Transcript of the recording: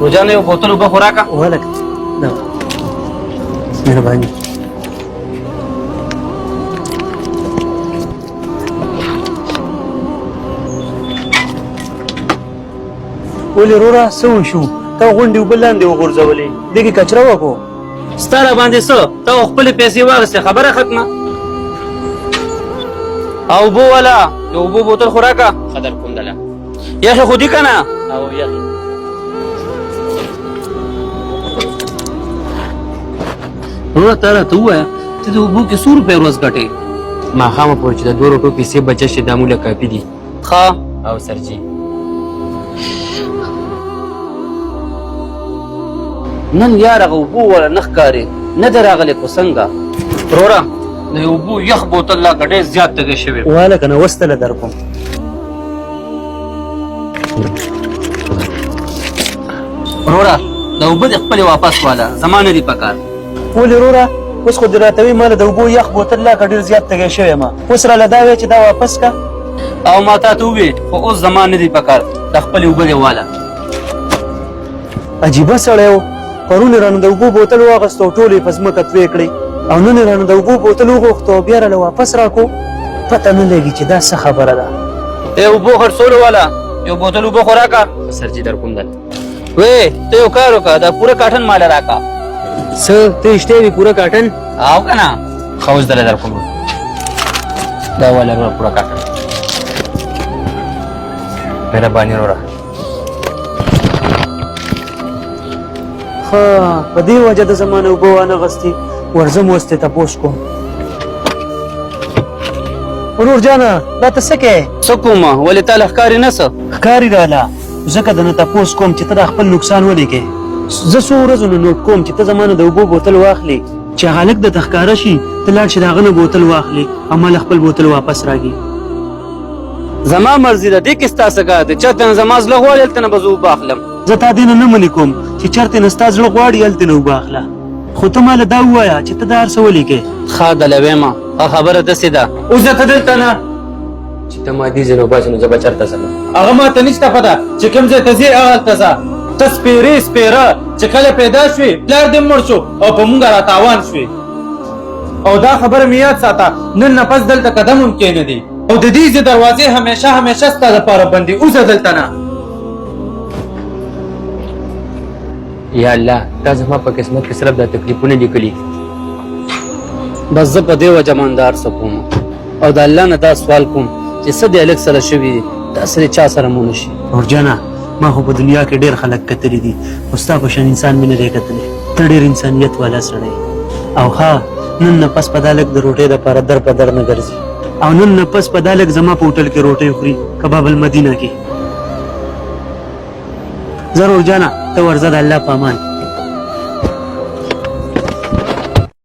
روزانه یو بوتل اوبه خو راکړه. ولکه دا مهرباني. ولې وروره څه وشو؟ تا غونډې اوبه لاندې وغورځولې، دې کې کچره وکړو. ستا را باندې څه؟ ته خپلې پیسې واخیستې، خبره ختمه. او اوبه والا یو اوبو بوتل خو راکړه. ښه در کوم دله یخې خو دي که نه؟ او یخې. وروره ته راته ووایه ته د اوبو کې څو روپۍ ورځ ګټې؟ ماښامه پورې چې د 2 روپو پیسې بچه شي دا موله کافي دي. ښه او سرجي نن یار هغه اوبو والا نه ښکاري، نه دی راغلی خو څنګه؟ وروره د اوبو یخ بوتل لا که ډېر زیات تږی شوی. واله که نه وستله در کوم. وروره د اوبه دې خپلې واپس واله، زما نه دي پکار. ولې وروره اوس خو دې راته وایي ما له د اوبو یخ بوتل لا که ډېر زیات تږی شوی یم، اوس راله دا وایې چې دا واپس که. او ما تا ته ووې خو اوس زما نه دي پکار، د خپلې اوبه دې واله. عجیبه سړی و، پرون یې رانه د اوبو بوتل واخیست او ټول یې په ځمکه توی کړې، او نن یې رانه د اوبو بوتل وغوښت او بیا راله واپس راکړو. پته نه لګي چې دا څه خبره ده. ای اوبو خرڅولو والا یو بوتل اوبه خو راکړه. سرجي در کوم دل وې ته یو کار وکړه دا پوره کاټن ماله راکړه. څه ته اشتې وي پوره کاټن؟ او که نه ښه اوس دله در کوم دا واله وروره پوره کاټن. مهرباني وروره. ښه په دې وجه د زما نه اوبه وانغستې، ورځم اوس ترې تپوس کوم. ورور جانه دا ته څه کوې؟ څه کومه ولې تا له ښکاري نه څه؟ ښکاري راله ځکه درنه تپوس کوم چې ته دا خپل نقصان ولیکې. زه څو ورځو نه نوټ کوم چې ته زما نه د اوبو بوتل واخلې، چې هغه هلک درته ښکاره شي ته لاړ شې د هغه نه بوتل واخلې او ما له خپل بوتل واپس راکړي. زما مرضي ده، دې کې ستا څه کار دی؟ چېرته نه زما زړه غواړي هلته نه به زه اوبه اخلم. زه تا دې نه منې کوم چې چېرته نه ستا زړه غواړي هلته نه اوبه اخله، خو ته ماله دا ووایه چې ته دا هر څه ولیکې. ښه دله ویمه ښه خبره داسې ده. اوس ته دلته نه چې ته ما دې ځای نه وباسې نو زه به چېرته ځم؟ هغه ما ته نشته پته چې کوم ځای ته ځې هغلته ځه. ته سپېرې سپېره چې کله پیدا شوې پلار دې مړ شو او په مونږ راتاوان شوې. او دا خبره مې یاد ساته نن نه پس دلته قدم هم کښېنهدي او د دې دروازې همیشه همیشه ستا دپاره بندي. اوسه دلته نه. یا الله تا زما په قسمت کې صرف دا تکلیفونه لیکلي. بس زه په دې وجه ماندار څه کوم او د الله نه دا سوال کوم چې څه دې هلک سره شوي دي داسې د چا سره مو نه شي. ورجانه ما خو په دنیا کې ډېر خلک کتلي دي خو ستا په شان انسان مې نه دی کتلی. ته ډېر انسانیت والا سړی او ښه نن نه پس په دا هلک د روټۍ دپاره در په در نه ګرځي او نن نه پس په دا هلک زما په هوټل کې روټۍ خوري کباب المدینه کې. ضرور جانه ته ورځه د الله په امان.